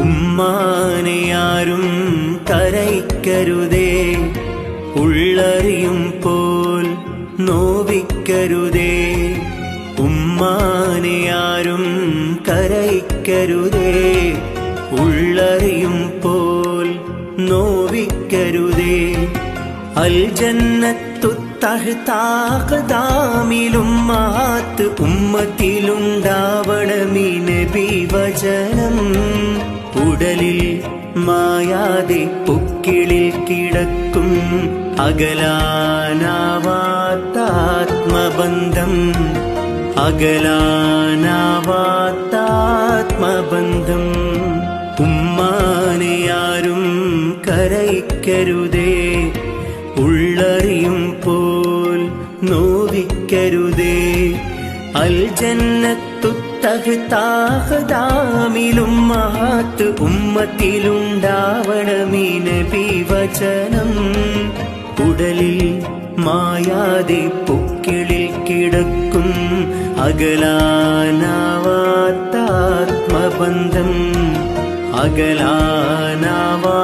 ഉമ്മാനെയാരും കരയിക്കരുതേ, ഉള്ളറിയും പോൽ നോവിക്കരുതേ. ഉമ്മാനെയാരും കരയിക്കരുതേ, ഉള്ളറിയും പോൽ നോവിക്കരുതേ. അൽ ജന്നത്തു തഹ്താഖ്ദാമിലുമ്മഹാത്ത് ഉമ്മത്തിലുണ്ടാവണമീ നബി വചനം. ഉടലിൽ മായാതെ പൊക്കിളിൽ കിടക്കും അകലാനാവാത്താത്മബന്ധം, അകലാനാവാത്താത്മബന്ധം. ഉമ്മാനെയാരും കരയിക്കരുതേ, ഉള്ളറിയും പോൽ നോവിക്കരുതേ. അൽ ജന്നത്തു തഹ്താഖ്ദാമിലുമ്മഹാത്ത് ഉമ്മത്തിലുണ്ടാവണമീ നബി വചനം. ഉടലിൽ മായാതെ പൊക്കിളിൽ കിടക്കും അകലാനാവാത്താത്മബന്ധം, അകലാനാവാ